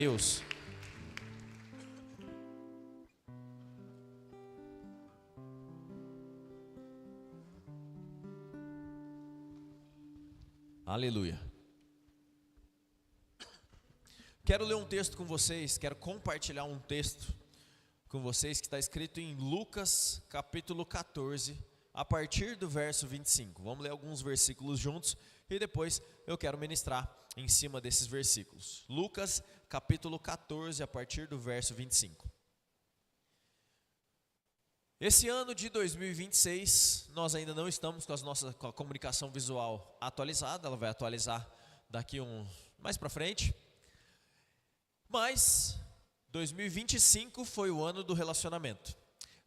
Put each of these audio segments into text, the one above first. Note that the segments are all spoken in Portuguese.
Deus. Aleluia. Quero ler um texto com vocês, quero compartilhar um texto com vocês que está escrito em Lucas capítulo 14, a partir do verso 25. Vamos ler alguns versículos juntos e depois eu quero ministrar em cima desses versículos. Lucas capítulo 14, a partir do verso 25. Esse ano de 2026, nós ainda não estamos com a comunicação visual atualizada, ela vai atualizar daqui mais para frente. Mas 2025 foi o ano do relacionamento.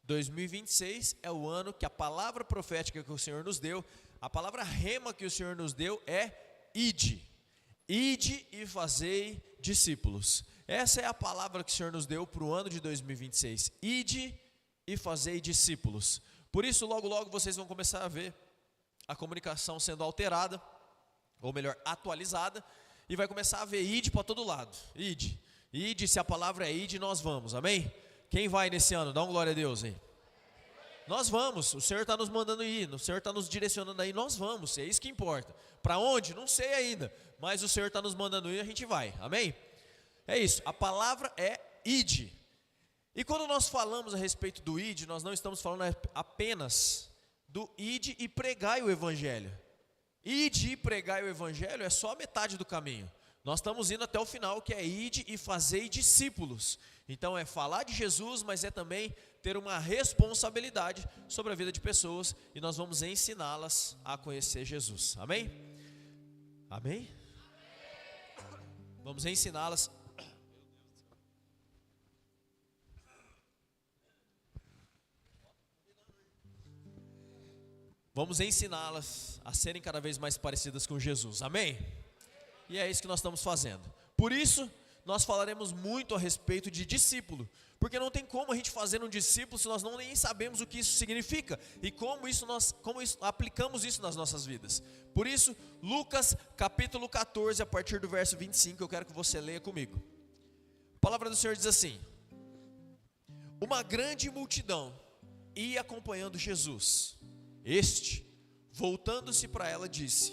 2026 é o ano que a palavra profética que o Senhor nos deu, a palavra rema que o Senhor nos deu é ide. Ide e fazei discípulos. Essa é a palavra que o Senhor nos deu para o ano de 2026. Ide e fazei discípulos. Por isso, logo logo vocês vão começar a ver a comunicação sendo alterada, ou melhor, atualizada, e vai começar a ver ide para todo lado. Ide. Ide, se a palavra é ide, nós vamos, amém? Quem vai nesse ano? Dá uma glória a Deus aí. Nós vamos, o Senhor está nos mandando ir, o Senhor está nos direcionando aí, nós vamos, é isso que importa. Para onde? Não sei ainda, mas o Senhor está nos mandando ir, a gente vai, amém? É isso, a palavra é ide. E quando nós falamos a respeito do ide, nós não estamos falando apenas do ide e pregai o evangelho. Ide e pregai o evangelho é só a metade do caminho. Nós estamos indo até o final, que é ide e fazei discípulos. Então é falar de Jesus, mas é também ter uma responsabilidade sobre a vida de pessoas, e nós vamos ensiná-las a conhecer Jesus, amém? Amém? Vamos ensiná-las. Vamos ensiná-las a serem cada vez mais parecidas com Jesus, amém? E é isso que nós estamos fazendo. Por isso, nós falaremos muito a respeito de discípulo, porque não tem como a gente fazer um discípulo se nós não nem sabemos o que isso significa e como aplicamos isso nas nossas vidas. Por isso, Lucas capítulo 14, a partir do verso 25, eu quero que você leia comigo. A palavra do Senhor diz assim: uma grande multidão ia acompanhando Jesus. Este, voltando-se para ela, disse: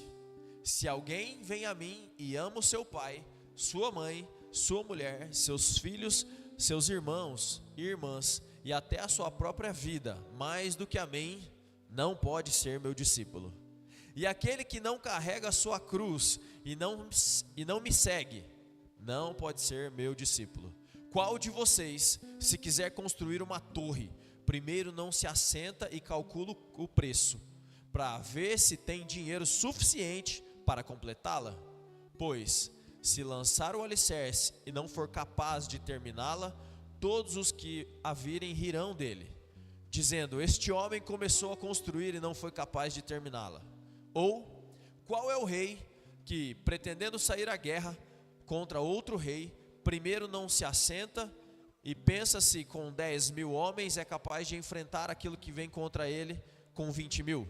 se alguém vem a mim e ama o seu pai, sua mãe, sua mulher, seus filhos, seus irmãos e irmãs, e até a sua própria vida, mais do que a mim, não pode ser meu discípulo. E aquele que não carrega a sua cruz e não me segue, não pode ser meu discípulo. Qual de vocês, se quiser construir uma torre, primeiro não se assenta e calcula o preço, para ver se tem dinheiro suficiente para completá-la? Pois, se lançar o alicerce e não for capaz de terminá-la, todos os que a virem rirão dele, dizendo: este homem começou a construir e não foi capaz de terminá-la. Ou, qual é o rei que, pretendendo sair à guerra contra outro rei, primeiro não se assenta e pensa se com 10.000 homens é capaz de enfrentar aquilo que vem contra ele com 20.000?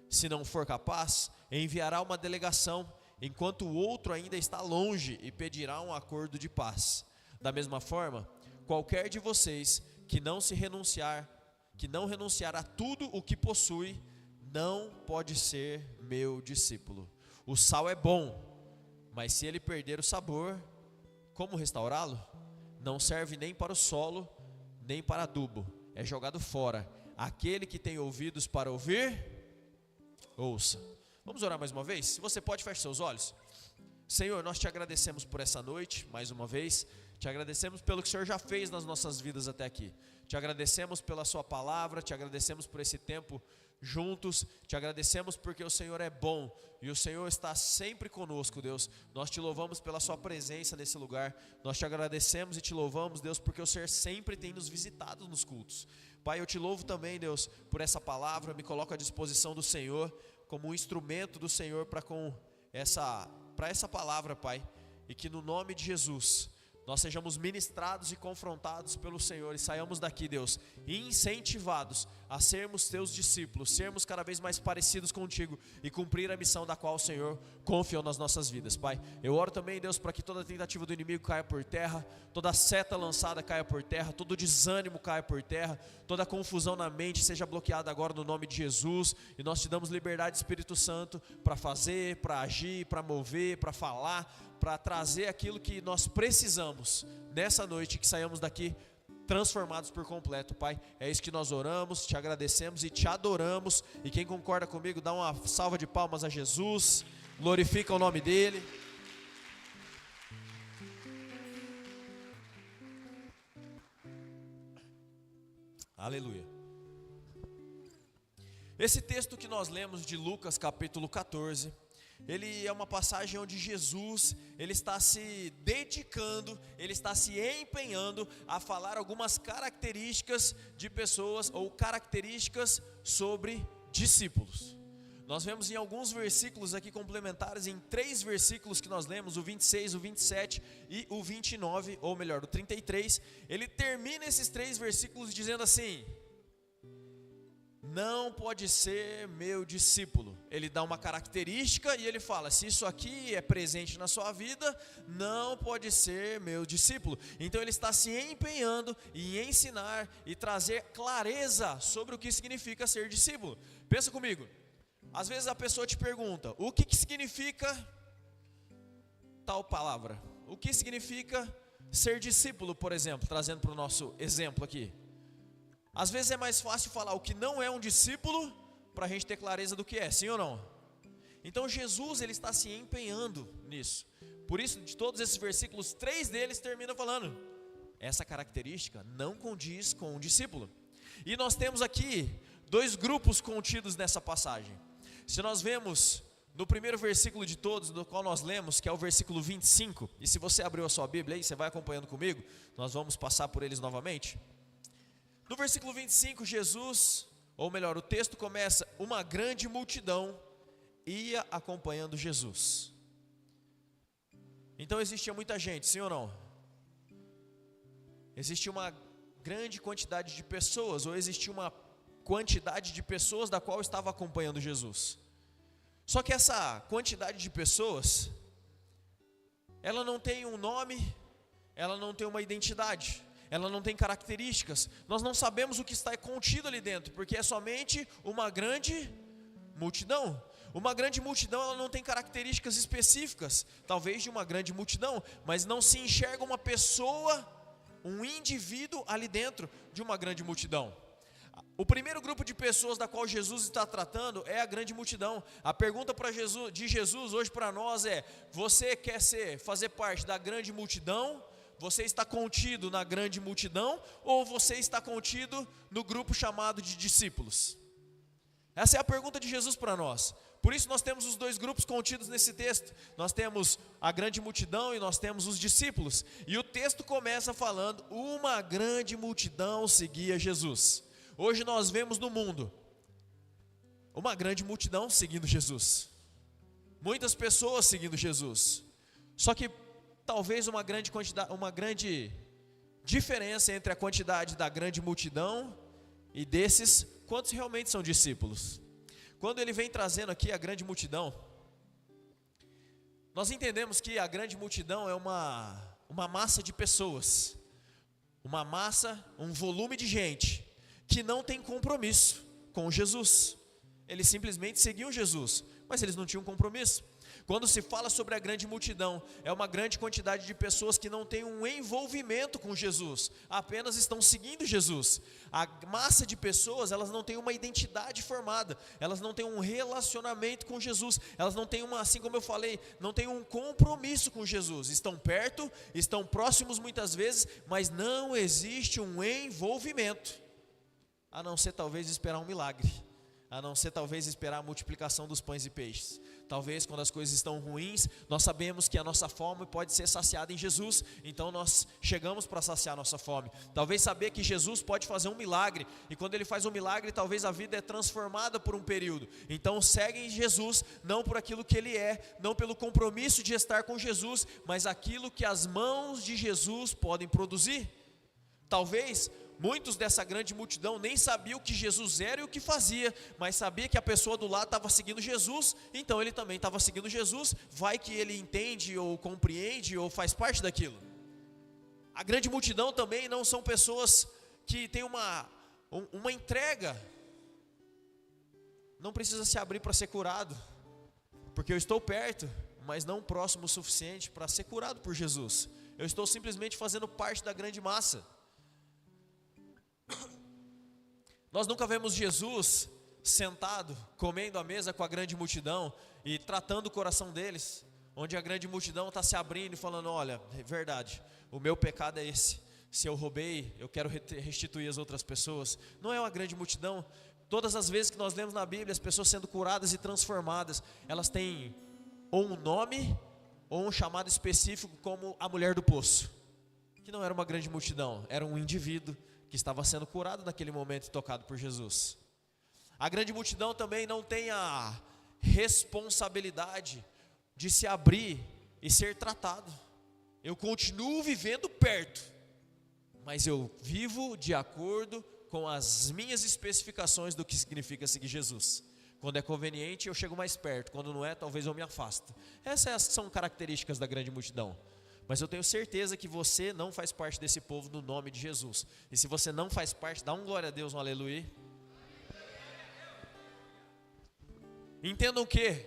Se não for capaz, enviará uma delegação, enquanto o outro ainda está longe, e pedirá um acordo de paz. Da mesma forma, qualquer de vocês que não renunciar a tudo o que possui, não pode ser meu discípulo. O sal é bom, mas se ele perder o sabor, como restaurá-lo? Não serve nem para o solo, nem para adubo, é jogado fora. Aquele que tem ouvidos para ouvir, ouça. Vamos orar mais uma vez? Se você pode, feche seus olhos. Senhor, nós te agradecemos por essa noite, mais uma vez. Te agradecemos pelo que o Senhor já fez nas nossas vidas até aqui. Te agradecemos pela sua palavra, te agradecemos por esse tempo juntos. Te agradecemos porque o Senhor é bom e o Senhor está sempre conosco, Deus. Nós te louvamos pela sua presença nesse lugar. Nós te agradecemos e te louvamos, Deus, porque o Senhor sempre tem nos visitado nos cultos. Pai, eu te louvo também, Deus, por essa palavra. Me coloco à disposição do Senhor como um instrumento do Senhor para essa palavra, Pai, e que no nome de Jesus nós sejamos ministrados e confrontados pelo Senhor e saiamos daqui, Deus, incentivados a sermos teus discípulos, sermos cada vez mais parecidos contigo e cumprir a missão da qual o Senhor confiou nas nossas vidas, Pai. Eu oro também, Deus, para que toda tentativa do inimigo caia por terra, toda seta lançada caia por terra, todo desânimo caia por terra, toda confusão na mente seja bloqueada agora no nome de Jesus, e nós te damos liberdade, Espírito Santo, para fazer, para agir, para mover, para falar, para trazer aquilo que nós precisamos nessa noite, que saiamos daqui transformados por completo, Pai. É isso que nós oramos, te agradecemos e te adoramos. E quem concorda comigo, dá uma salva de palmas a Jesus, glorifica o nome dele. Aleluia. Esse texto que nós lemos de Lucas capítulo 14, ele é uma passagem onde Jesus, ele está se dedicando, ele está se empenhando a falar algumas características de pessoas, ou características sobre discípulos. Nós vemos em alguns versículos aqui complementares, em 3 versículos que nós lemos, o 26, o 27 e o 29, ou melhor, o 33, ele termina esses 3 versículos dizendo assim: não pode ser meu discípulo. Ele dá uma característica e ele fala: se isso aqui é presente na sua vida, não pode ser meu discípulo. Então ele está se empenhando em ensinar e trazer clareza sobre o que significa ser discípulo. Pensa comigo, às vezes a pessoa te pergunta: o que significa tal palavra? O que significa ser discípulo, por exemplo, trazendo para o nosso exemplo aqui. Às vezes é mais fácil falar o que não é um discípulo, para a gente ter clareza do que é, sim ou não? Então Jesus, ele está se empenhando nisso. Por isso, de todos esses versículos, 3 deles terminam falando: essa característica não condiz com um discípulo. E nós temos aqui 2 grupos contidos nessa passagem. Se nós vemos no primeiro versículo de todos, do qual nós lemos, que é o versículo 25, e se você abriu a sua Bíblia aí, você vai acompanhando comigo, nós vamos passar por eles novamente. No versículo 25, Jesus, ou melhor, o texto começa: uma grande multidão ia acompanhando Jesus. Então existia muita gente, sim ou não? Existia uma grande quantidade de pessoas, ou existia uma quantidade de pessoas da qual estava acompanhando Jesus. Só que essa quantidade de pessoas, ela não tem um nome, ela não tem uma identidade, ela não tem características. Nós não sabemos o que está contido ali dentro, porque é somente uma grande multidão. Uma grande multidão, ela não tem características específicas, talvez de uma grande multidão, mas não se enxerga uma pessoa, um indivíduo ali dentro de uma grande multidão. O primeiro grupo de pessoas da qual Jesus está tratando é a grande multidão. A pergunta de Jesus hoje para nós é: você quer fazer parte da grande multidão? Você está contido na grande multidão, ou você está contido no grupo chamado de discípulos? Essa é a pergunta de Jesus para nós. Por isso nós temos os 2 grupos contidos nesse texto. Nós temos a grande multidão e nós temos os discípulos. E o texto começa falando: uma grande multidão seguia Jesus. Hoje nós vemos no mundo uma grande multidão seguindo Jesus, muitas pessoas seguindo Jesus. Só que talvez uma grande diferença entre a quantidade da grande multidão e desses, quantos realmente são discípulos. Quando ele vem trazendo aqui a grande multidão, nós entendemos que a grande multidão é uma massa de pessoas, uma massa, um volume de gente que não tem compromisso com Jesus. Eles simplesmente seguiam Jesus, mas eles não tinham compromisso. Quando se fala sobre a grande multidão, é uma grande quantidade de pessoas que não têm um envolvimento com Jesus, apenas estão seguindo Jesus. A massa de pessoas, elas não têm uma identidade formada, elas não têm um relacionamento com Jesus, elas não têm assim como eu falei, não têm um compromisso com Jesus. Estão perto, estão próximos muitas vezes, mas não existe um envolvimento, a não ser talvez esperar um milagre, a não ser talvez esperar a multiplicação dos pães e peixes. Talvez quando as coisas estão ruins, nós sabemos que a nossa fome pode ser saciada em Jesus, então nós chegamos para saciar a nossa fome. Talvez saber que Jesus pode fazer um milagre, e quando Ele faz um milagre, talvez a vida é transformada por um período. Então seguem Jesus, não por aquilo que Ele é, não pelo compromisso de estar com Jesus, mas aquilo que as mãos de Jesus podem produzir. Talvez muitos dessa grande multidão nem sabiam o que Jesus era e o que fazia, mas sabia que a pessoa do lado estava seguindo Jesus, então ele também estava seguindo Jesus. Vai que ele entende ou compreende ou faz parte daquilo. A grande multidão também não são pessoas que têm uma entrega. Não precisa se abrir para ser curado, porque eu estou perto, mas não próximo o suficiente para ser curado por Jesus. Eu estou simplesmente fazendo parte da grande massa. Nós nunca vemos Jesus sentado, comendo à mesa com a grande multidão e tratando o coração deles, onde a grande multidão está se abrindo e falando: olha, é verdade, o meu pecado é esse, se eu roubei, eu quero restituir as outras pessoas. Não é uma grande multidão. Todas as vezes que nós lemos na Bíblia as pessoas sendo curadas e transformadas, elas têm ou um nome ou um chamado específico, como a mulher do poço, que não era uma grande multidão, era um indivíduo que estava sendo curado naquele momento e tocado por Jesus. A grande multidão também não tem a responsabilidade de se abrir e ser tratado. Eu continuo vivendo perto, mas eu vivo de acordo com as minhas especificações do que significa seguir Jesus. Quando é conveniente, eu chego mais perto, quando não é, talvez eu me afasto. Essas são características da grande multidão. Mas eu tenho certeza que você não faz parte desse povo no nome de Jesus. E se você não faz parte, dá um glória a Deus, um aleluia. Entendam que,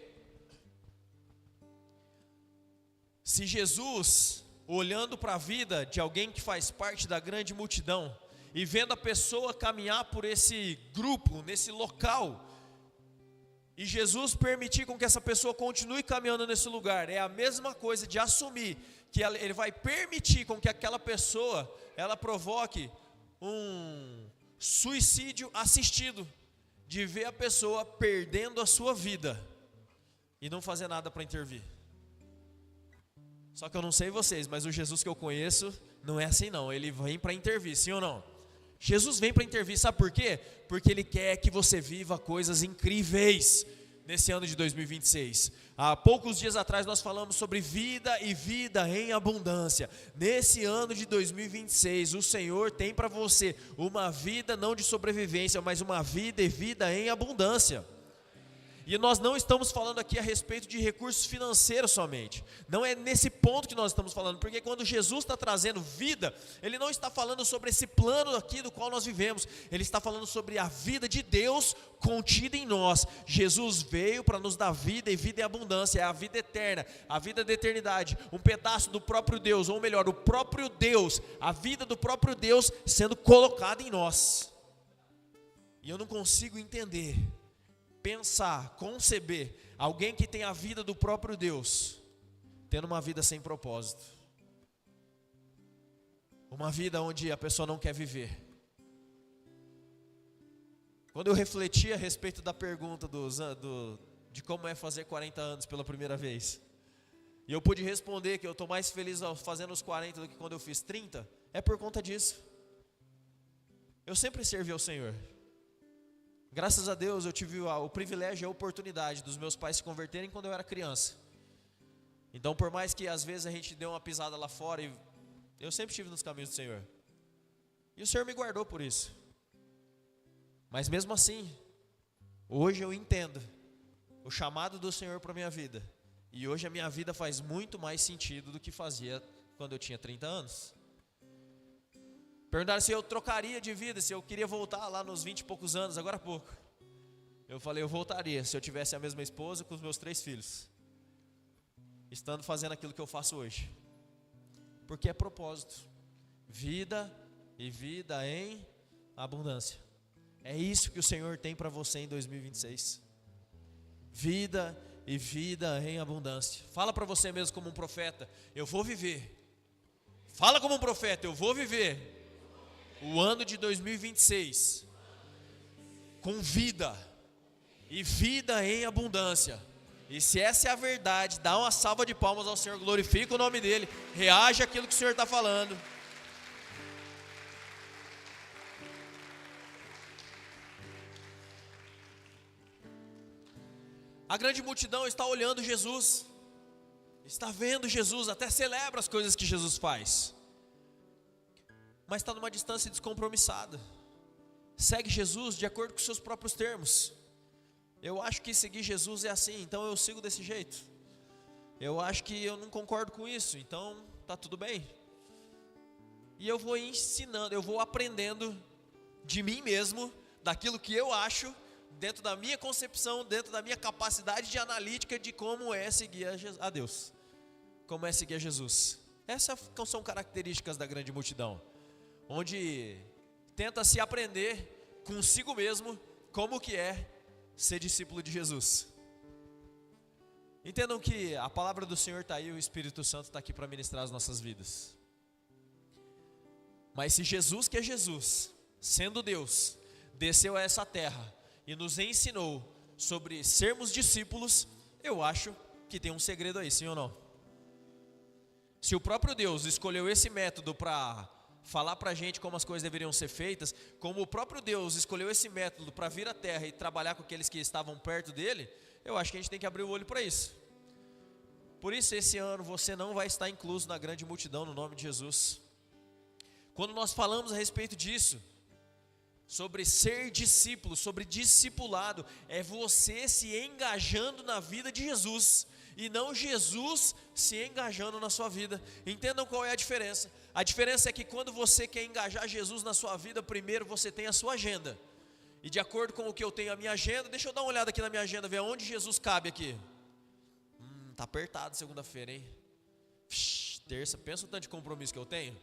se Jesus, olhando para a vida de alguém que faz parte da grande multidão, e vendo a pessoa caminhar por esse grupo, nesse local, e Jesus permitir com que essa pessoa continue caminhando nesse lugar, é a mesma coisa de assumir que Ele vai permitir com que aquela pessoa, ela provoque um suicídio assistido, de ver a pessoa perdendo a sua vida, e não fazer nada para intervir. Só que eu não sei vocês, mas o Jesus que eu conheço, não é assim não, Ele vem para intervir, sim ou não? Jesus vem para intervir, sabe por quê? Porque Ele quer que você viva coisas incríveis nesse ano de 2026. Há poucos dias atrás nós falamos sobre vida e vida em abundância. Nesse ano de 2026, o Senhor tem para você uma vida não de sobrevivência, mas uma vida e vida em abundância. E nós não estamos falando aqui a respeito de recursos financeiros somente. Não é nesse ponto que nós estamos falando, porque quando Jesus está trazendo vida, Ele não está falando sobre esse plano aqui do qual nós vivemos. Ele está falando sobre a vida de Deus contida em nós. Jesus veio para nos dar vida e vida em abundância. É a vida eterna, a vida da eternidade. Um pedaço do próprio Deus, ou melhor, o próprio Deus, a vida do próprio Deus sendo colocada em nós. E eu não consigo entender, pensar, conceber alguém que tem a vida do próprio Deus tendo uma vida sem propósito, uma vida onde a pessoa não quer viver. Quando eu refleti a respeito da pergunta de como é fazer 40 anos pela primeira vez, e eu pude responder que eu estou mais feliz fazendo os 40 do que quando eu fiz 30, é por conta disso. Eu sempre servi ao Senhor. Graças a Deus eu tive o privilégio e a oportunidade dos meus pais se converterem quando eu era criança. Então, por mais que às vezes a gente dê uma pisada lá fora, eu sempre estive nos caminhos do Senhor. E o Senhor me guardou por isso. Mas mesmo assim, hoje eu entendo o chamado do Senhor para a minha vida. E hoje a minha vida faz muito mais sentido do que fazia quando eu tinha 30 anos. Perguntaram se eu trocaria de vida, se eu queria voltar lá nos 20 e poucos anos, agora há pouco. Eu falei, eu voltaria se eu tivesse a mesma esposa com os meus 3 filhos, estando fazendo aquilo que eu faço hoje. Porque é propósito. Vida e vida em abundância. É isso que o Senhor tem para você em 2026. Vida e vida em abundância. Fala para você mesmo como um profeta, eu vou viver. Fala como um profeta, eu vou viver o ano de 2026 com vida e vida em abundância, E se essa é a verdade, dá uma salva de palmas ao Senhor, glorifica o nome dEle, reage àquilo que o Senhor está falando. A grande multidão está olhando Jesus, está vendo Jesus, até celebra as coisas que Jesus faz, mas está numa distância descompromissada, segue Jesus de acordo com seus próprios termos. Eu acho que seguir Jesus é assim, então eu sigo desse jeito. Eu acho que eu não concordo com isso, então tá tudo bem. E eu vou ensinando, eu vou aprendendo de mim mesmo, daquilo que eu acho, dentro da minha concepção, dentro da minha capacidade de analítica de como é seguir a Deus, como é seguir a Jesus. Essas são características da grande multidão, onde tenta se aprender consigo mesmo como que é ser discípulo de Jesus. Entendam que a palavra do Senhor está aí, o Espírito Santo está aqui para ministrar as nossas vidas. Mas se Jesus, que é Jesus, sendo Deus, desceu a essa terra e nos ensinou sobre sermos discípulos, eu acho que tem um segredo aí, sim ou não? Se o próprio Deus escolheu esse método para falar para a gente como as coisas deveriam ser feitas, como o próprio Deus escolheu esse método para vir à terra e trabalhar com aqueles que estavam perto dele, eu acho que a gente tem que abrir o olho para isso. Por isso esse ano você não vai estar incluso na grande multidão no nome de Jesus. Quando nós falamos a respeito disso, sobre ser discípulo, sobre discipulado, é você se engajando na vida de Jesus, e não Jesus se engajando na sua vida. Entendam qual é a diferença. A diferença é que quando você quer engajar Jesus na sua vida, primeiro você tem a sua agenda, e de acordo com o que eu tenho a minha agenda, deixa eu dar uma olhada aqui na minha agenda, ver onde Jesus cabe aqui. Tá apertado segunda-feira, hein? Terça, pensa o tanto de compromisso que eu tenho.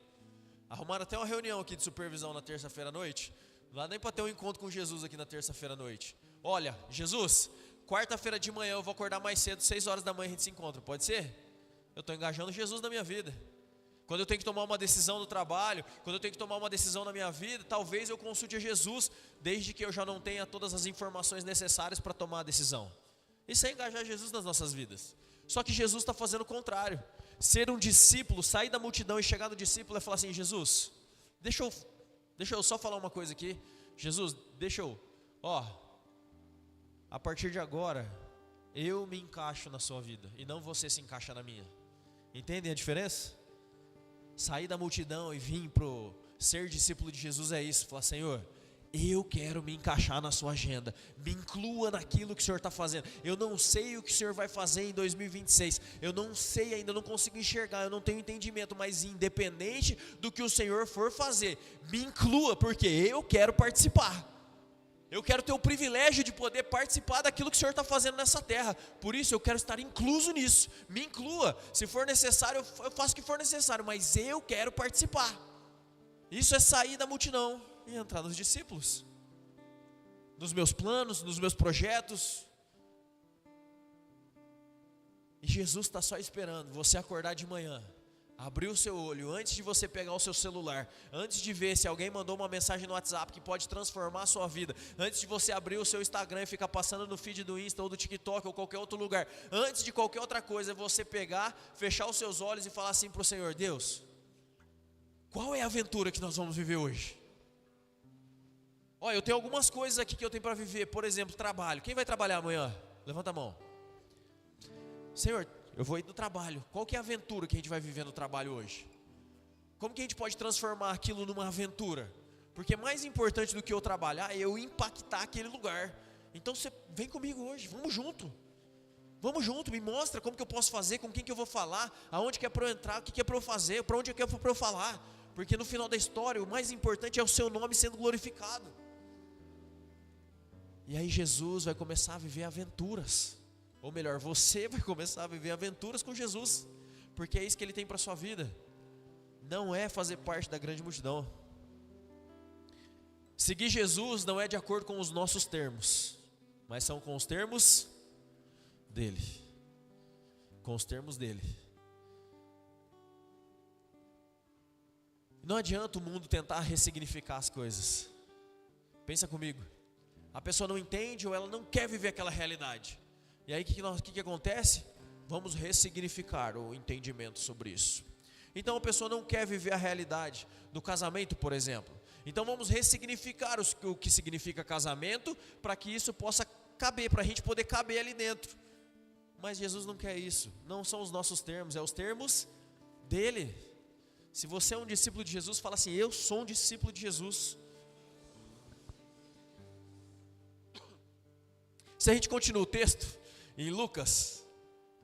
Arrumaram até uma reunião aqui de supervisão na terça-feira à noite. Não dá nem para ter um encontro com Jesus aqui na terça-feira à noite. Olha, Jesus, quarta-feira de manhã eu vou acordar mais cedo, 6 horas da manhã a gente se encontra, pode ser? Eu estou engajando Jesus na minha vida. Quando eu tenho que tomar uma decisão no trabalho, quando eu tenho que tomar uma decisão na minha vida, talvez eu consulte a Jesus, desde que eu já não tenha todas as informações necessárias para tomar a decisão. Isso é engajar Jesus nas nossas vidas. Só que Jesus está fazendo o contrário. Ser um discípulo, sair da multidão e chegar no discípulo é falar assim: Jesus, deixa eu só falar uma coisa aqui. Jesus, a partir de agora, eu me encaixo na sua vida e não você se encaixa na minha. Entendem a diferença? Sair da multidão e vir pro ser discípulo de Jesus é isso. Falar: Senhor, eu quero me encaixar na sua agenda, me inclua naquilo que o Senhor está fazendo. Eu não sei o que o Senhor vai fazer em 2026, eu não sei ainda, eu não consigo enxergar, eu não tenho entendimento, mas independente do que o Senhor for fazer, me inclua, porque eu quero participar. Eu quero ter o privilégio de poder participar daquilo que o Senhor está fazendo nessa terra. Por isso eu quero estar incluso nisso. Me inclua, se for necessário eu faço o que for necessário, mas eu quero participar. Isso é sair da multidão e entrar nos discípulos, nos meus planos, nos meus projetos. E Jesus está só esperando você acordar de manhã, abrir o seu olho, antes de você pegar o seu celular, antes de ver se alguém mandou uma mensagem no WhatsApp que pode transformar a sua vida, antes de você abrir o seu Instagram e ficar passando no feed do Insta ou do TikTok ou qualquer outro lugar, antes de qualquer outra coisa, você pegar, fechar os seus olhos e falar assim para o Senhor: Deus, qual é a aventura que nós vamos viver hoje? Olha, eu tenho algumas coisas aqui que eu tenho para viver. Por exemplo, trabalho. Quem vai trabalhar amanhã? Levanta a mão. Senhor, eu vou ir no trabalho. Qual que é a aventura que a gente vai viver no trabalho hoje? Como que a gente pode transformar aquilo numa aventura? Porque mais importante do que eu trabalhar é eu impactar aquele lugar. Então você vem comigo hoje, vamos junto. Vamos junto, me mostra como que eu posso fazer, com quem que eu vou falar, aonde que é para eu entrar, o que é para eu fazer, para onde é que é para eu falar. Porque no final da história o mais importante é o seu nome sendo glorificado. E aí Jesus vai começar a viver aventuras. Ou melhor, você vai começar a viver aventuras com Jesus. Porque é isso que Ele tem para a sua vida. Não é fazer parte da grande multidão. Seguir Jesus não é de acordo com os nossos termos, mas são com os termos dEle. Com os termos dEle. Não adianta o mundo tentar ressignificar as coisas. Pensa comigo. A pessoa não entende ou ela não quer viver aquela realidade. E aí o que acontece? Vamos ressignificar o entendimento sobre isso. Então a pessoa não quer viver a realidade do casamento, por exemplo. Então vamos ressignificar o que significa casamento, para que isso possa caber, para a gente poder caber ali dentro. Mas Jesus não quer isso, não são os nossos termos, é os termos dele. Se você é um discípulo de Jesus, fala assim: eu sou um discípulo de Jesus. Se a gente continua o texto, em Lucas,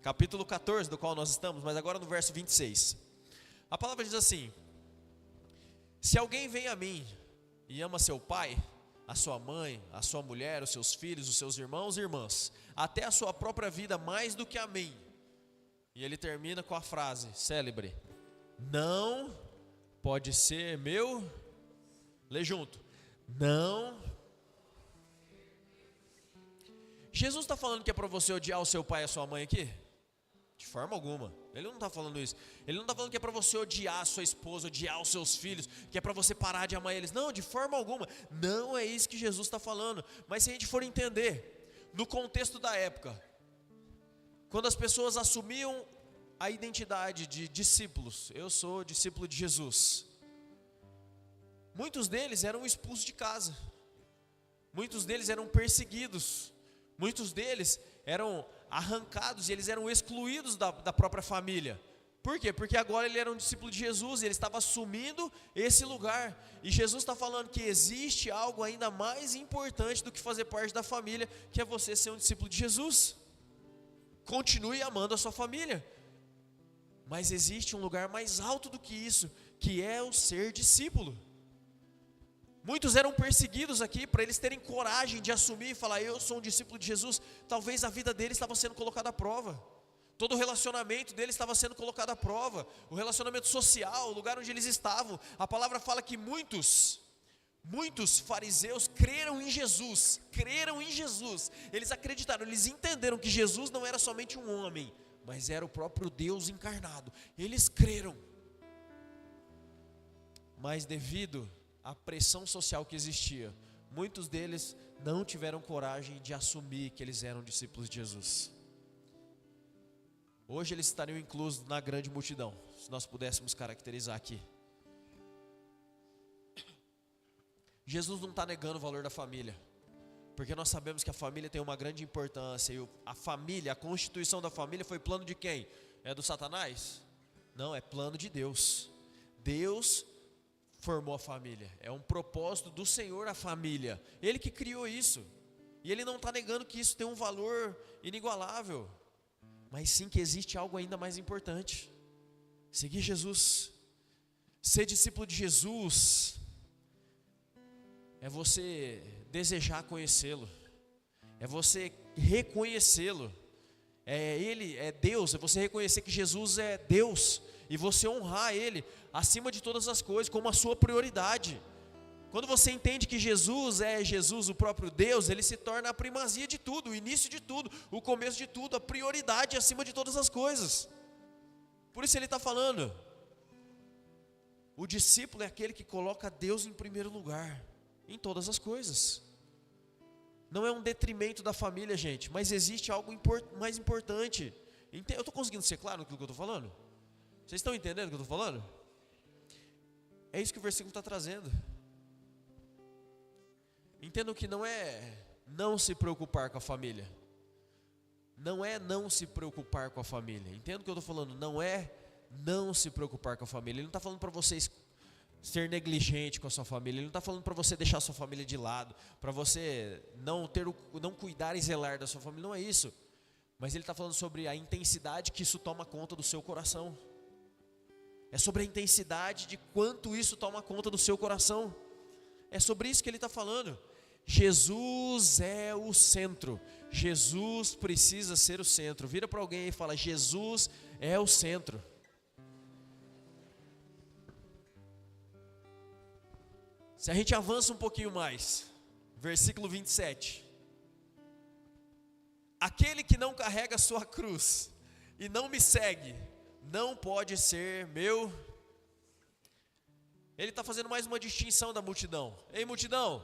capítulo 14, do qual nós estamos, mas agora no verso 26. A palavra diz assim: se alguém vem a mim e ama seu pai, a sua mãe, a sua mulher, os seus filhos, os seus irmãos e irmãs, até a sua própria vida mais do que a mim. E ele termina com a frase célebre: não pode ser meu. Lê junto. Não. Jesus está falando que é para você odiar o seu pai e a sua mãe aqui? De forma alguma. Ele não está falando isso. Ele não está falando que é para você odiar a sua esposa, odiar os seus filhos, que é para você parar de amar eles. Não, de forma alguma. Não é isso que Jesus está falando. Mas se a gente for entender, no contexto da época, quando as pessoas assumiam a identidade de discípulos, eu sou discípulo de Jesus, muitos deles eram expulsos de casa, muitos deles eram perseguidos, muitos deles eram arrancados e eles eram excluídos da própria família. Por quê? Porque agora ele era um discípulo de Jesus e ele estava assumindo esse lugar. E Jesus está falando que existe algo ainda mais importante do que fazer parte da família, que é você ser um discípulo de Jesus. Continue amando a sua família, mas existe um lugar mais alto do que isso, que é o ser discípulo. Muitos eram perseguidos aqui, para eles terem coragem de assumir e falar: eu sou um discípulo de Jesus. Talvez a vida deles estava sendo colocada à prova, todo o relacionamento deles estava sendo colocado à prova, o relacionamento social, o lugar onde eles estavam. A palavra fala que muitos fariseus creram em Jesus, eles acreditaram, eles entenderam que Jesus não era somente um homem, mas era o próprio Deus encarnado. Eles creram, mas devido à pressão social que existia, muitos deles não tiveram coragem de assumir que eles eram discípulos de Jesus. Hoje eles estariam inclusos na grande multidão, se nós pudéssemos caracterizar aqui. Jesus não está negando o valor da família, porque nós sabemos que a família tem uma grande importância. E a família, a constituição da família foi plano de quem? É do Satanás? Não, é plano de Deus. Deus formou a família, é um propósito do Senhor a família, Ele que criou isso. E Ele não está negando que isso tem um valor inigualável, mas sim que existe algo ainda mais importante: seguir Jesus. Ser discípulo de Jesus é você desejar conhecê-lo, é você reconhecê-lo. Ele é Deus, é você reconhecer que Jesus é Deus e você honrar Ele acima de todas as coisas, como a sua prioridade. Quando você entende que Jesus é Jesus, o próprio Deus, Ele se torna a primazia de tudo, o início de tudo, o começo de tudo, a prioridade acima de todas as coisas. Por isso Ele está falando, o discípulo é aquele que coloca Deus em primeiro lugar, em todas as coisas. Não é um detrimento da família, gente, mas existe algo mais importante. Eu estou conseguindo ser claro no que eu estou falando? Vocês estão entendendo o que eu estou falando? É isso que o versículo está trazendo. Entendam que não é não se preocupar com a família. Não é não se preocupar com a família. Entenda o que eu estou falando. Não é não se preocupar com a família. Ele não está falando para vocês ser negligente com a sua família. Ele não está falando para você deixar a sua família de lado, para você não cuidar e zelar da sua família. Não é isso. Mas ele está falando sobre a intensidade que isso toma conta do seu coração. É sobre a intensidade de quanto isso toma conta do seu coração. É sobre isso que ele está falando. Jesus é o centro. Jesus precisa ser o centro. Vira para alguém e fala: Jesus é o centro. Se a gente avança um pouquinho mais, versículo 27. Aquele que não carrega a sua cruz e não me segue, não pode ser meu. Ele está fazendo mais uma distinção da multidão. Ei, multidão,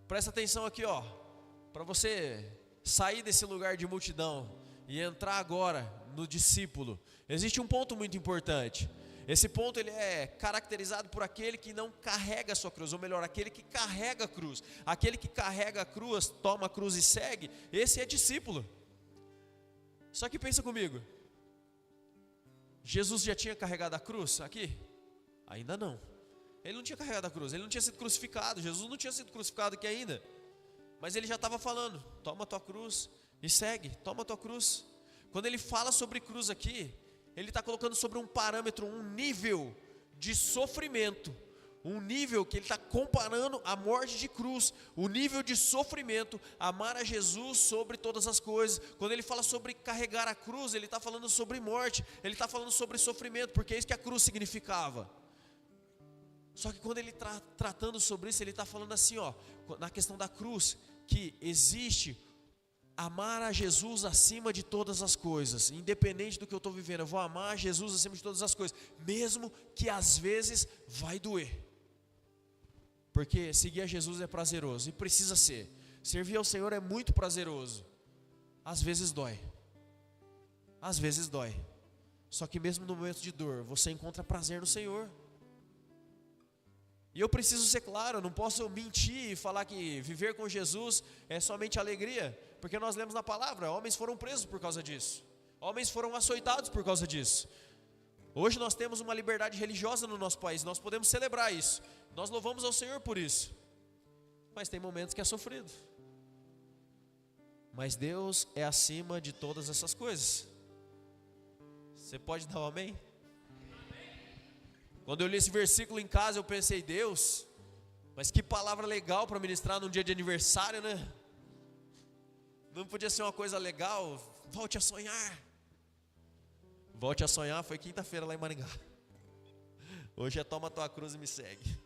presta atenção aqui, ó, para você sair desse lugar de multidão e entrar agora no discípulo, existe um ponto muito importante. Esse ponto ele é caracterizado por aquele que não carrega a sua cruz, ou melhor, aquele que carrega a cruz. Aquele que carrega a cruz, toma a cruz e segue, esse é discípulo. Só que pensa comigo, Jesus já tinha carregado a cruz aqui? Ainda não. Ele não tinha carregado a cruz, ele não tinha sido crucificado, Jesus não tinha sido crucificado aqui ainda. Mas ele já estava falando, toma a tua cruz e segue, toma a tua cruz. Quando ele fala sobre cruz aqui, ele está colocando sobre um parâmetro, um nível de sofrimento, um nível que ele está comparando a morte de cruz, o nível de sofrimento, amar a Jesus sobre todas as coisas. Quando ele fala sobre carregar a cruz, ele está falando sobre morte, ele está falando sobre sofrimento, porque é isso que a cruz significava. Só que quando ele está tratando sobre isso, ele está falando assim, ó, na questão da cruz, que existe amar a Jesus acima de todas as coisas, independente do que eu estou vivendo, eu vou amar a Jesus acima de todas as coisas, mesmo que às vezes vai doer, porque seguir a Jesus é prazeroso, e precisa ser, servir ao Senhor é muito prazeroso, às vezes dói, só que mesmo no momento de dor, você encontra prazer no Senhor. E eu preciso ser claro, eu não posso mentir e falar que viver com Jesus é somente alegria, porque nós lemos na palavra, homens foram presos por causa disso, homens foram açoitados por causa disso. Hoje nós temos uma liberdade religiosa no nosso país, nós podemos celebrar isso, nós louvamos ao Senhor por isso, mas tem momentos que é sofrido. Mas Deus é acima de todas essas coisas. Você pode dar um amém? Quando eu li esse versículo em casa, eu pensei, Deus, mas que palavra legal para ministrar num dia de aniversário, né? Não podia ser uma coisa legal? Volte a sonhar. Volte a sonhar foi quinta-feira lá em Maringá. Hoje é toma a tua cruz e me segue.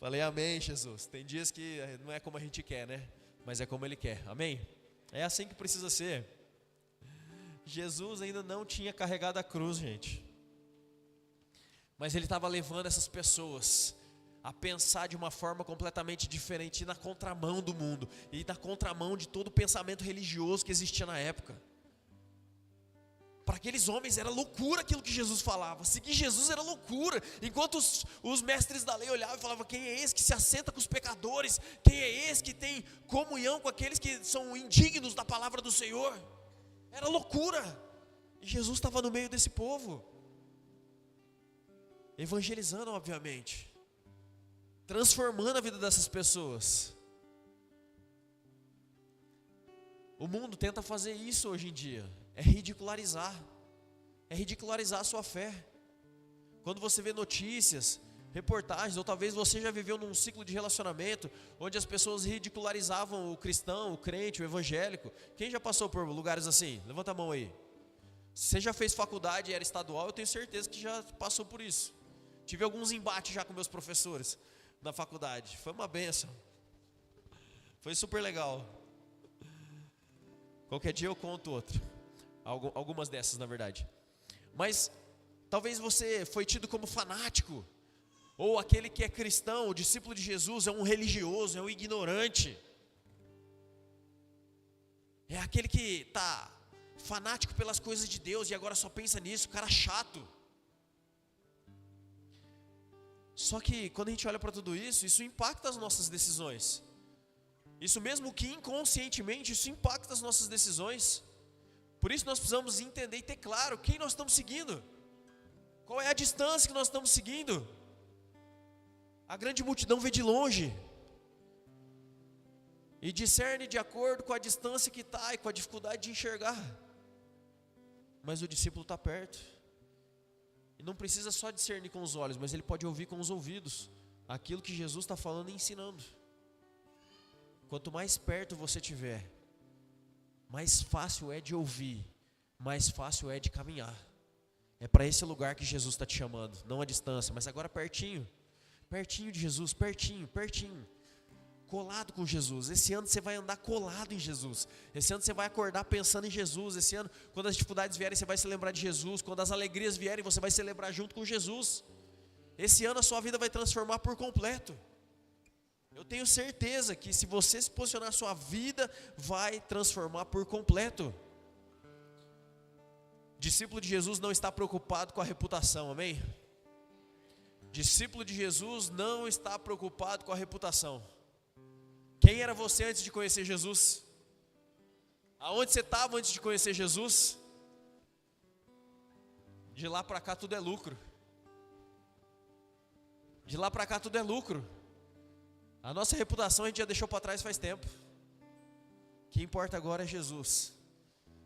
Falei, amém, Jesus. Tem dias que não é como a gente quer, né? Mas é como Ele quer, amém? É assim que precisa ser. Jesus ainda não tinha carregado a cruz, gente. Mas Ele estava levando essas pessoas a pensar de uma forma completamente diferente, e na contramão do mundo, e na contramão de todo o pensamento religioso que existia na época. Para aqueles homens era loucura aquilo que Jesus falava, seguir Jesus era loucura, enquanto os mestres da lei olhavam e falavam, quem é esse que se assenta com os pecadores, quem é esse que tem comunhão com aqueles que são indignos da palavra do Senhor, era loucura, e Jesus estava no meio desse povo, evangelizando obviamente, transformando a vida dessas pessoas. O mundo tenta fazer isso hoje em dia, é ridicularizar a sua fé. Quando você vê notícias, reportagens, ou talvez você já viveu num ciclo de relacionamento, onde as pessoas ridicularizavam o cristão, o crente, o evangélico. Quem já passou por lugares assim? Levanta a mão aí. Se você já fez faculdade e era estadual, eu tenho certeza que já passou por isso. Tive alguns embates já com meus professores na faculdade, foi uma bênção, foi super legal. Qualquer dia eu conto outro, algumas dessas na verdade. Mas talvez você foi tido como fanático, ou aquele que é cristão, o discípulo de Jesus é um religioso, é um ignorante, é aquele que está fanático pelas coisas de Deus e agora só pensa nisso, cara chato. Só que quando a gente olha para tudo isso, isso impacta as nossas decisões. Isso mesmo que inconscientemente, isso impacta as nossas decisões. Por isso nós precisamos entender e ter claro quem nós estamos seguindo. Qual é a distância que nós estamos seguindo? A grande multidão vê de longe e discerne de acordo com a distância que está e com a dificuldade de enxergar. Mas o discípulo está perto. E não precisa só discernir com os olhos, mas ele pode ouvir com os ouvidos aquilo que Jesus está falando e ensinando. Quanto mais perto você estiver, mais fácil é de ouvir, mais fácil é de caminhar. É para esse lugar que Jesus está te chamando, não a distância, mas agora pertinho. Pertinho de Jesus, pertinho, colado com Jesus. Esse ano você vai andar colado em Jesus. Esse ano você vai acordar pensando em Jesus. Esse ano, quando as dificuldades vierem, você vai se lembrar de Jesus. Quando as alegrias vierem, você vai celebrar junto com Jesus. Esse ano a sua vida vai transformar por completo. Eu tenho certeza que se você se posicionar, sua vida vai transformar por completo. Discípulo de Jesus não está preocupado com a reputação, amém? Discípulo de Jesus não está preocupado com a reputação. Quem era você antes de conhecer Jesus? Aonde você estava antes de conhecer Jesus? De lá para cá tudo é lucro. De lá para cá tudo é lucro. A nossa reputação a gente já deixou para trás faz tempo. O que importa agora é Jesus.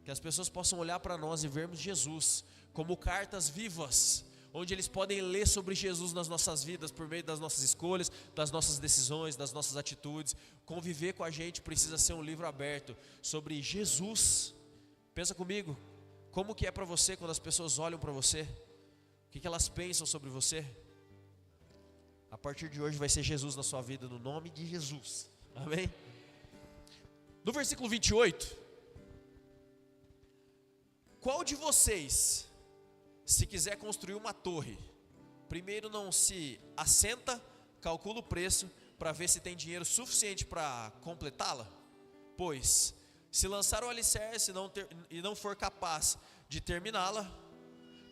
Que as pessoas possam olhar para nós e vermos Jesus como cartas vivas, onde eles podem ler sobre Jesus nas nossas vidas, por meio das nossas escolhas, das nossas decisões, das nossas atitudes. Conviver com a gente precisa ser um livro aberto sobre Jesus. Pensa comigo, como que é para você quando as pessoas olham para você? O que elas pensam sobre você? A partir de hoje vai ser Jesus na sua vida, no nome de Jesus, amém? No versículo 28, qual de vocês, se quiser construir uma torre, primeiro não se assenta, calcula o preço, para ver se tem dinheiro suficiente para completá-la? Pois, se lançar o alicerce e não for capaz de terminá-la,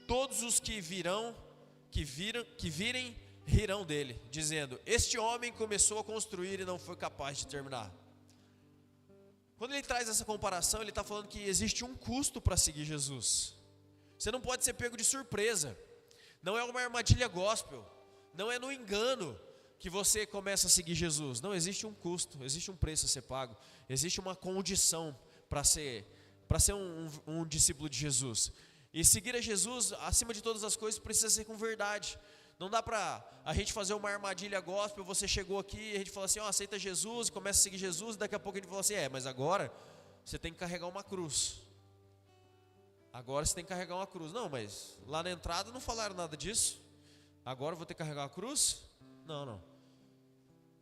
todos os que virem, rirão dele, dizendo: este homem começou a construir e não foi capaz de terminar. Quando ele traz essa comparação, ele está falando que existe um custo para seguir Jesus. Você não pode ser pego de surpresa. Não é uma armadilha gospel. Não é no engano que você começa a seguir Jesus. Não, existe um custo, existe um preço a ser pago. Existe uma condição para ser um discípulo de Jesus. E seguir a Jesus, acima de todas as coisas, precisa ser com verdade. Não dá para a gente fazer uma armadilha gospel. Você chegou aqui e a gente fala assim: aceita Jesus, e começa a seguir Jesus. E daqui a pouco a gente fala assim: mas agora você tem que carregar uma cruz. Agora você tem que carregar uma cruz. Não, mas lá na entrada não falaram nada disso. Agora eu vou ter que carregar uma cruz? Não.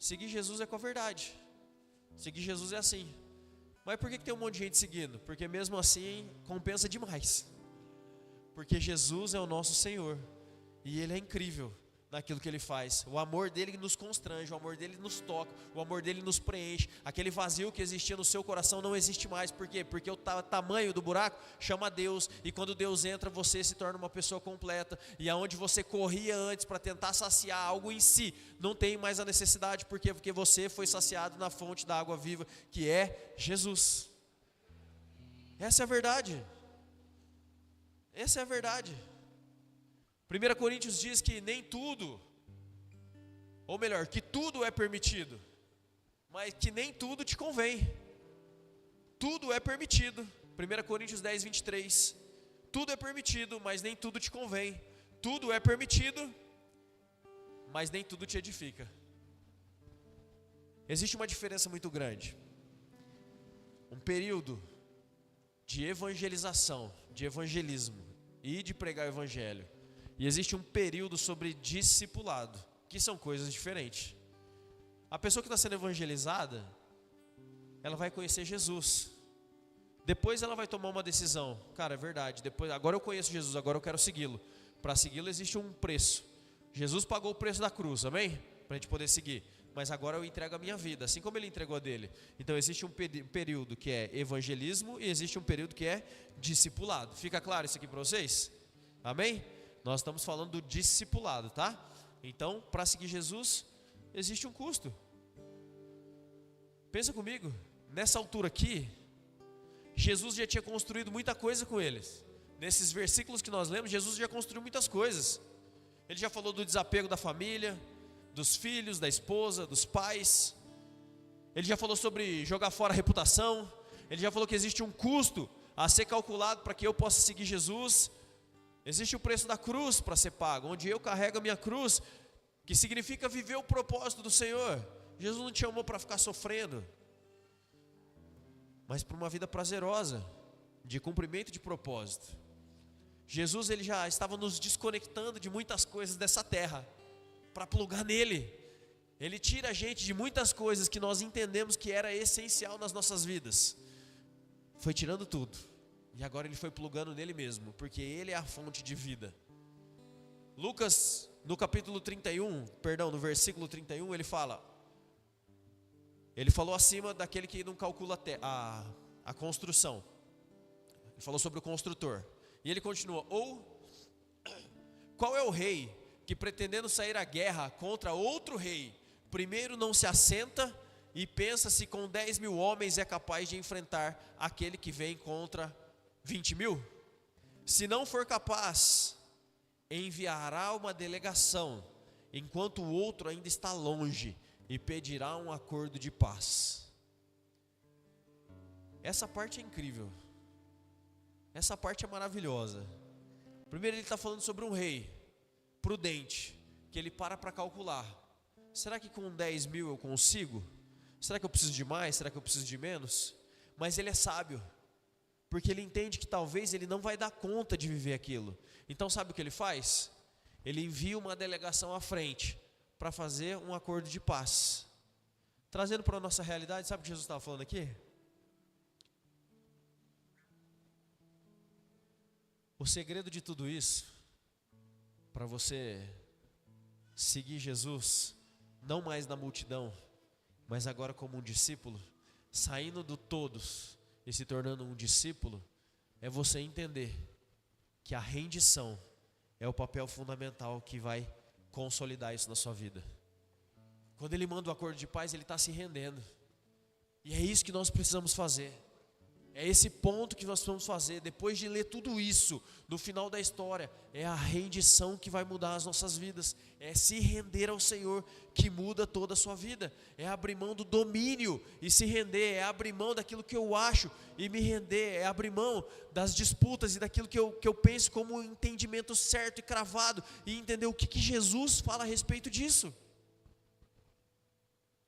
Seguir Jesus é com a verdade. Seguir Jesus é assim. Mas por que tem um monte de gente seguindo? Porque mesmo assim compensa demais. Porque Jesus é o nosso Senhor. E Ele é incrível naquilo que Ele faz. O amor dEle nos constrange, o amor dEle nos toca, o amor dEle nos preenche. Aquele vazio que existia no seu coração não existe mais. Por quê? Porque o tamanho do buraco chama Deus. E quando Deus entra, você se torna uma pessoa completa. E aonde você corria antes para tentar saciar algo em si, não tem mais a necessidade. Por quê? Porque você foi saciado na fonte da água viva, que é Jesus. Essa é a verdade. Essa é a verdade. 1 Coríntios diz que nem tudo, ou melhor, que tudo é permitido, mas que nem tudo te convém. Tudo é permitido. 1 Coríntios 10, 23. Tudo é permitido, mas nem tudo te convém. Tudo é permitido, mas nem tudo te edifica. Existe uma diferença muito grande. Um período de evangelização, de evangelismo e de pregar o evangelho. E existe um período sobre discipulado, que são coisas diferentes. A pessoa que está sendo evangelizada, ela vai conhecer Jesus. Depois ela vai tomar uma decisão. Cara, é verdade, agora eu conheço Jesus, agora eu quero segui-lo. Para segui-lo existe um preço. Jesus pagou o preço da cruz, amém? Para a gente poder seguir. Mas agora eu entrego a minha vida, assim como Ele entregou a dele. Então existe um período que é evangelismo e existe um período que é discipulado. Fica claro isso aqui para vocês? Amém? Nós estamos falando do discipulado, tá? Então, para seguir Jesus, existe um custo. Pensa comigo, nessa altura aqui, Jesus já tinha construído muita coisa com eles. Nesses versículos que nós lemos, Jesus já construiu muitas coisas. Ele já falou do desapego da família, dos filhos, da esposa, dos pais. Ele já falou sobre jogar fora a reputação. Ele já falou que existe um custo a ser calculado para que eu possa seguir Jesus. Existe o preço da cruz para ser pago, onde eu carrego a minha cruz, que significa viver o propósito do Senhor. Jesus não te chamou para ficar sofrendo, mas para uma vida prazerosa, de cumprimento de propósito. Jesus, Ele já estava nos desconectando de muitas coisas dessa terra, para plugar nele. Ele tira a gente de muitas coisas que nós entendemos que era essencial nas nossas vidas. Foi tirando tudo. E agora Ele foi plugando nele mesmo, porque Ele é a fonte de vida. Lucas, no versículo 31, ele fala: Ele falou acima daquele que não calcula a construção. Ele falou sobre o construtor. E ele continua: ou qual é o rei que, pretendendo sair à guerra contra outro rei, primeiro não se assenta e pensa se com 10.000 homens é capaz de enfrentar aquele que vem contra 20.000? Se não for capaz, enviará uma delegação, enquanto o outro ainda está longe, e pedirá um acordo de paz. Essa parte é incrível. Essa parte é maravilhosa. Primeiro ele está falando sobre um rei prudente, que ele para calcular. Será que com 10.000 eu consigo? Será que eu preciso de mais? Será que eu preciso de menos? Mas ele é sábio, porque ele entende que talvez ele não vai dar conta de viver aquilo. Então sabe o que ele faz? Ele envia uma delegação à frente para fazer um acordo de paz. Trazendo para a nossa realidade, sabe o que Jesus estava falando aqui? O segredo de tudo isso, para você seguir Jesus, não mais na multidão, mas agora como um discípulo, saindo do todos e se tornando um discípulo, é você entender que a rendição é o papel fundamental que vai consolidar isso na sua vida. Quando ele manda o acordo de paz, ele está se rendendo. E é isso que nós precisamos fazer. É esse ponto que nós precisamos fazer. Depois de ler tudo isso, no final da história, é a rendição que vai mudar as nossas vidas. É se render ao Senhor que muda toda a sua vida. É abrir mão do domínio e se render. É abrir mão daquilo que eu acho e me render. É abrir mão das disputas e daquilo que eu penso como um entendimento certo e cravado. E entender o que Jesus fala a respeito disso.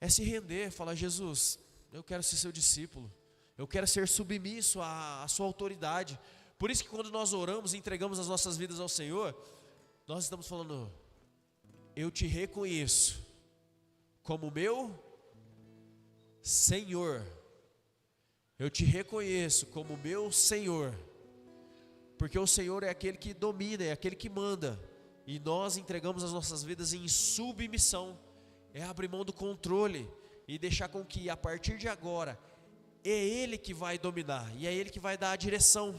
É se render, falar: Jesus, eu quero ser seu discípulo. Eu quero ser submisso à sua autoridade. Por isso que quando nós oramos e entregamos as nossas vidas ao Senhor, nós estamos falando: eu te reconheço como meu Senhor. Eu te reconheço como meu Senhor. Porque o Senhor é aquele que domina, é aquele que manda. E nós entregamos as nossas vidas em submissão. É abrir mão do controle e deixar com que a partir de agora é Ele que vai dominar e é Ele que vai dar a direção.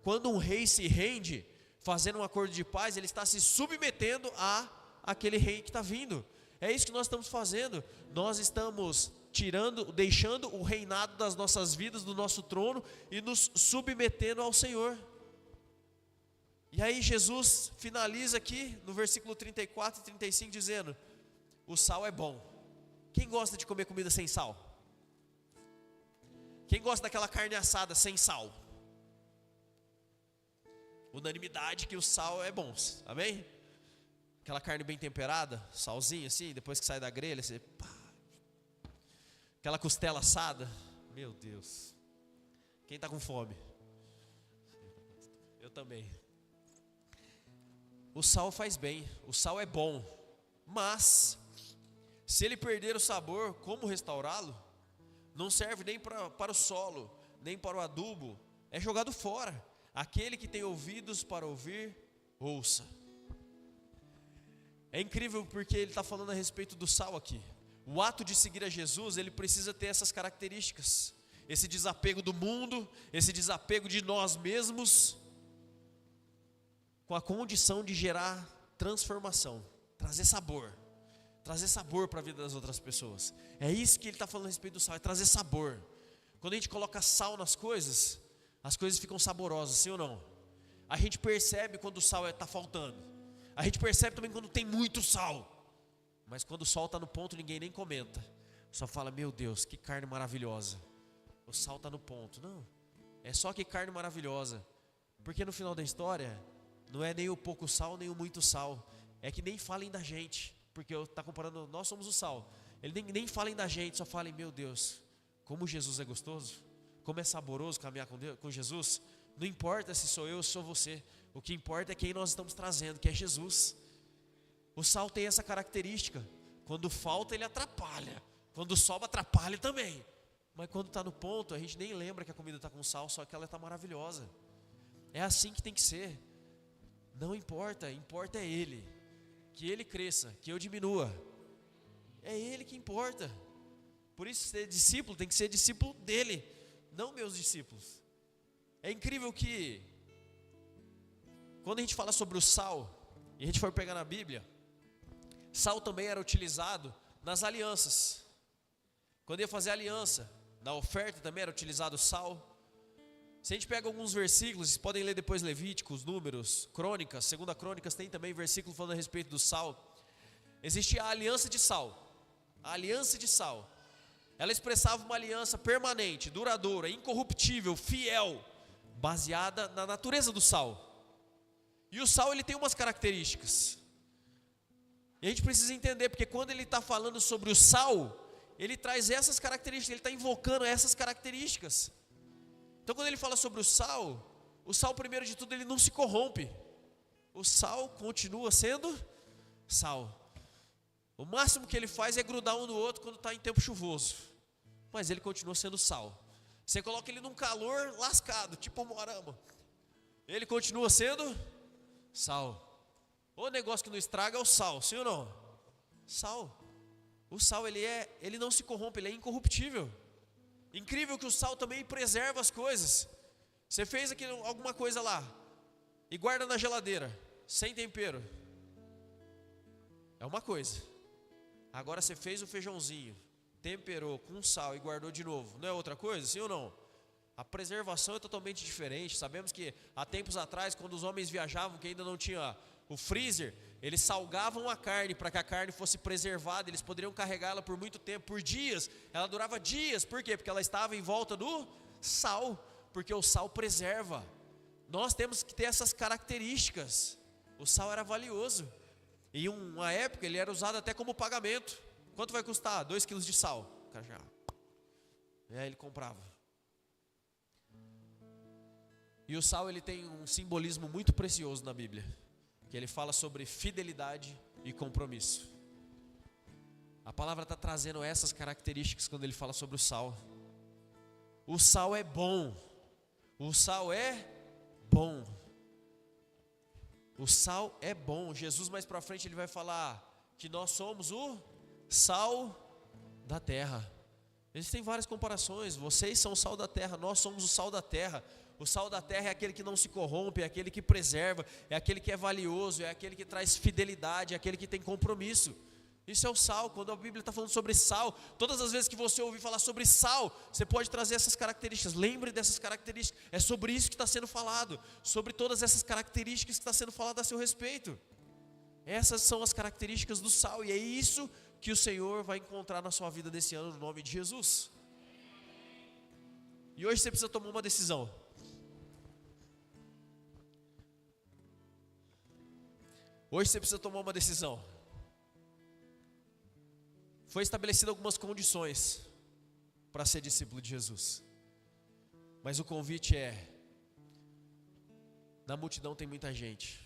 Quando um rei se rende, fazendo um acordo de paz, ele está se submetendo a aquele rei que está vindo. É isso que nós estamos fazendo. Nós estamos deixando o reinado das nossas vidas, do nosso trono, e nos submetendo ao Senhor. E aí Jesus finaliza aqui no versículo 34 e 35 dizendo: o sal é bom. Quem gosta de comer comida sem sal? Quem gosta daquela carne assada sem sal? Unanimidade que o sal é bom, amém? Aquela carne bem temperada, salzinho assim, depois que sai da grelha, você, pá. Aquela costela assada, meu Deus. Quem está com fome? Eu também. O sal faz bem, o sal é bom, mas se ele perder o sabor, como restaurá-lo? Não serve nem para o solo, nem para o adubo, é jogado fora. Aquele que tem ouvidos para ouvir, ouça. É incrível porque ele está falando a respeito do sal aqui. O ato de seguir a Jesus, ele precisa ter essas características. Esse desapego do mundo, esse desapego de nós mesmos, com a condição de gerar transformação, trazer sabor para a vida das outras pessoas. É isso que ele está falando a respeito do sal, é trazer sabor. Quando a gente coloca sal nas coisas, as coisas ficam saborosas, sim ou não? A gente percebe quando o sal está faltando. A gente percebe também quando tem muito sal. Mas quando o sal está no ponto, ninguém nem comenta. Só fala: meu Deus, que carne maravilhosa. O sal está no ponto. Não, é só que carne maravilhosa. Porque no final da história, não é nem o pouco sal, nem o muito sal. É que nem falem da gente. Porque está comparando, nós somos o sal. Ele nem falem da gente, só falem: meu Deus, como Jesus é gostoso, como é saboroso caminhar com Jesus. Não importa se sou eu ou se sou você, o que importa é quem nós estamos trazendo, que é Jesus. O sal tem essa característica: quando falta ele atrapalha, quando sobra atrapalha também. Mas quando está no ponto, a gente nem lembra que a comida está com sal, só que ela está maravilhosa. É assim que tem que ser. Não importa, importa é Ele. Que Ele cresça, que eu diminua. É Ele que importa. Por isso, ser discípulo tem que ser discípulo dele, não meus discípulos. É incrível que, quando a gente fala sobre o sal, e a gente for pegar na Bíblia, sal também era utilizado nas alianças. Quando ia fazer aliança, na oferta também era utilizado sal. Se a gente pega alguns versículos, vocês podem ler depois Levíticos, Números, Crônicas, 2 Crônicas tem também versículo falando a respeito do sal. Existia a aliança de sal. A aliança de sal, ela expressava uma aliança permanente, duradoura, incorruptível, fiel, baseada na natureza do sal. E o sal, ele tem umas características. E a gente precisa entender, porque quando ele está falando sobre o sal, ele traz essas características, ele está invocando essas características. Então quando ele fala sobre o sal primeiro de tudo, ele não se corrompe. O sal continua sendo sal. O máximo que ele faz é grudar um no outro quando está em tempo chuvoso. Mas ele continua sendo sal. Você coloca ele num calor lascado, tipo um morama, ele continua sendo sal. O negócio que não estraga é o sal, sim ou não? Sal. O sal, ele não se corrompe, ele é incorruptível. Incrível que o sal também preserva as coisas. Você fez alguma coisa lá e guarda na geladeira, sem tempero, é uma coisa. Agora você fez o feijãozinho, temperou com sal e guardou de novo, não é outra coisa, sim ou não? A preservação é totalmente diferente. Sabemos que há tempos atrás, quando os homens viajavam, que ainda não tinha o freezer, eles salgavam a carne para que a carne fosse preservada. Eles poderiam carregá-la por muito tempo, por dias. Ela durava dias, por quê? Porque ela estava em volta do sal, porque o sal preserva. Nós temos que ter essas características. O sal era valioso. Em uma época ele era usado até como pagamento. Quanto vai custar? 2 quilos de sal. O cara já... E aí ele comprava. E o sal, ele tem um simbolismo muito precioso na Bíblia, que ele fala sobre fidelidade e compromisso. A palavra está trazendo essas características quando ele fala sobre o sal. O sal é bom. O sal é bom. O sal é bom. Jesus mais para frente ele vai falar que nós somos o sal da terra. Eles têm várias comparações. Vocês são o sal da terra, nós somos o sal da terra. O sal da terra é aquele que não se corrompe, é aquele que preserva, é aquele que é valioso, é aquele que traz fidelidade, é aquele que tem compromisso. Isso é o sal. Quando a Bíblia está falando sobre sal, todas as vezes que você ouvir falar sobre sal, você pode trazer essas características. Lembre dessas características. É sobre isso que está sendo falado, sobre todas essas características que está sendo falado a seu respeito. Essas são as características do sal, e é isso que o Senhor vai encontrar na sua vida desse ano, no nome de Jesus. E hoje você precisa tomar uma decisão. Hoje você precisa tomar uma decisão. Foi estabelecido algumas condições para ser discípulo de Jesus. Mas o convite é: na multidão tem muita gente.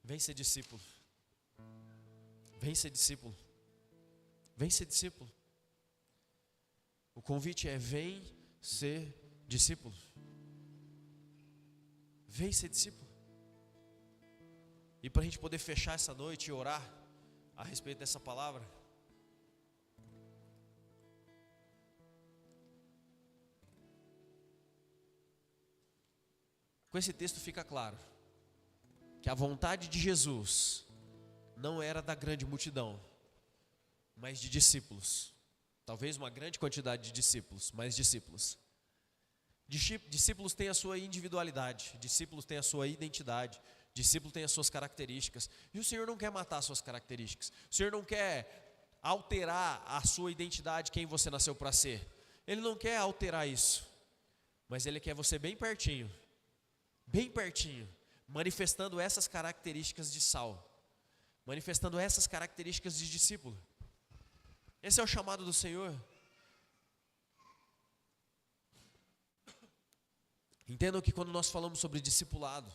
Vem ser discípulo. Vem ser discípulo. Vem ser discípulo. O convite é: vem ser discípulo. Vem ser discípulo. E para a gente poder fechar essa noite e orar a respeito dessa palavra, com esse texto fica claro que a vontade de Jesus não era da grande multidão, mas de discípulos. Talvez uma grande quantidade de discípulos, mas discípulos. Discípulos têm a sua individualidade, discípulos têm a sua identidade, discípulo tem as suas características. E o Senhor não quer matar as suas características. O Senhor não quer alterar a sua identidade, quem você nasceu para ser. Ele não quer alterar isso. Mas Ele quer você bem pertinho, manifestando essas características de sal, manifestando essas características de discípulo. Esse é o chamado do Senhor. Entendam que quando nós falamos sobre discipulado,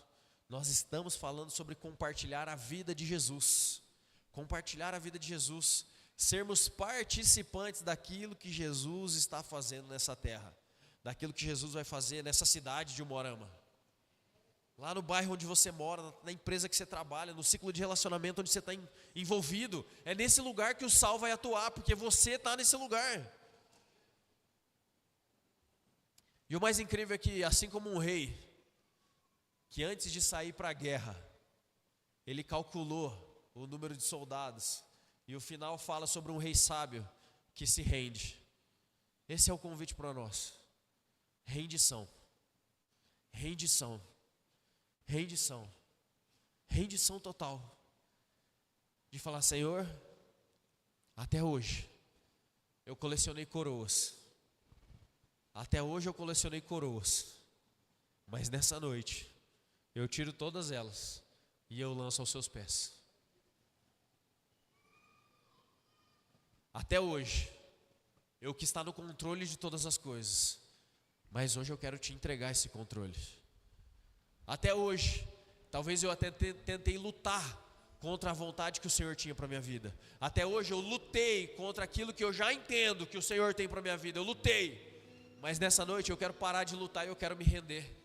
nós estamos falando sobre compartilhar a vida de Jesus. Compartilhar a vida de Jesus. Sermos participantes daquilo que Jesus está fazendo nessa terra. Daquilo que Jesus vai fazer nessa cidade de Umuarama. Lá no bairro onde você mora, na empresa que você trabalha, no ciclo de relacionamento onde você está envolvido. É nesse lugar que o sal vai atuar, porque você está nesse lugar. E o mais incrível é que, assim como um rei, que antes de sair para a guerra, ele calculou o número de soldados, e o final fala sobre um rei sábio que se rende. Esse é o convite para nós. Rendição. Rendição. Rendição. Rendição total. De falar: Senhor, até hoje eu colecionei coroas. Até hoje eu colecionei coroas. Mas nessa noite eu tiro todas elas e eu lanço aos seus pés. Até hoje eu que está no controle de todas as coisas, mas hoje eu quero te entregar esse controle. Até hoje, talvez eu até tentei lutar contra a vontade que o Senhor tinha para a minha vida. Até hoje eu lutei contra aquilo que eu já entendo que o Senhor tem para a minha vida. Eu lutei, mas nessa noite eu quero parar de lutar e eu quero me render.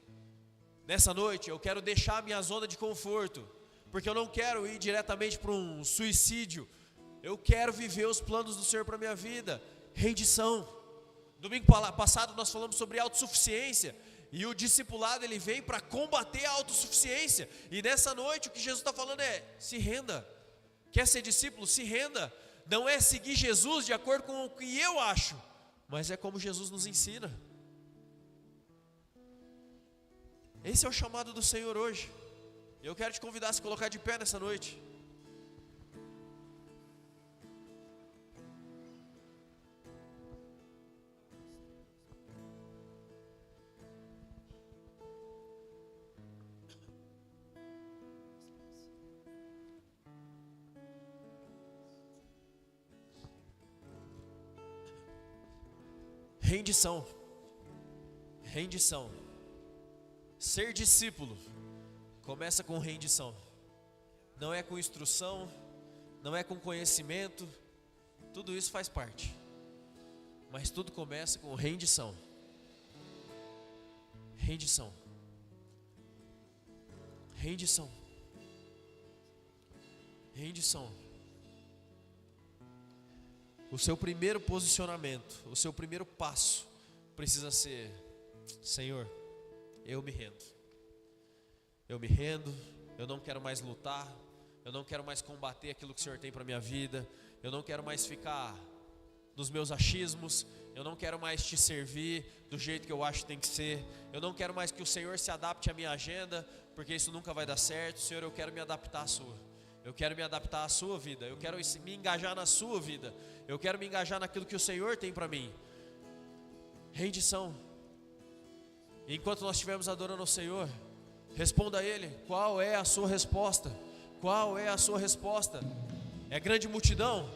Nessa noite eu quero deixar a minha zona de conforto, porque eu não quero ir diretamente para um suicídio. Eu quero viver os planos do Senhor para a minha vida. Rendição. Domingo passado nós falamos sobre autossuficiência, e o discipulado ele vem para combater a autossuficiência. E nessa noite o que Jesus está falando é: se renda. Quer ser discípulo? Se renda. Não é seguir Jesus de acordo com o que eu acho, mas é como Jesus nos ensina. Esse é o chamado do Senhor hoje. Eu quero te convidar a se colocar de pé nessa noite. Rendição. Rendição. Ser discípulo começa com rendição. Não é com instrução, não é com conhecimento. Tudo isso faz parte, mas tudo começa com rendição. Rendição. Rendição. Rendição. O seu primeiro posicionamento, o seu primeiro passo precisa ser: Senhor, eu me rendo. Eu me rendo, eu não quero mais lutar, eu não quero mais combater aquilo que o Senhor tem para a minha vida, eu não quero mais ficar nos meus achismos, eu não quero mais te servir do jeito que eu acho que tem que ser, eu não quero mais que o Senhor se adapte à minha agenda, porque isso nunca vai dar certo. Senhor, eu quero me adaptar à sua. Eu quero me adaptar à sua vida, eu quero me engajar na sua vida, eu quero me engajar naquilo que o Senhor tem para mim. Rendição. Enquanto nós estivermos adorando ao Senhor, responda a Ele: qual é a sua resposta? Qual é a sua resposta? É grande multidão?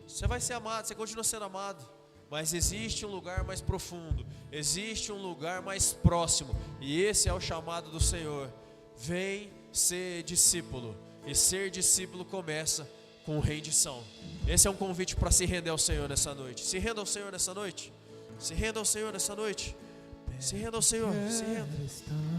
Você vai ser amado, você continua sendo amado, mas existe um lugar mais profundo, existe um lugar mais próximo, e esse é o chamado do Senhor. Vem ser discípulo. E ser discípulo começa com rendição. Esse é um convite para se render ao Senhor nessa noite. Se renda ao Senhor nessa noite. Se renda ao Senhor nessa noite. Se renda ao Senhor. Se renda.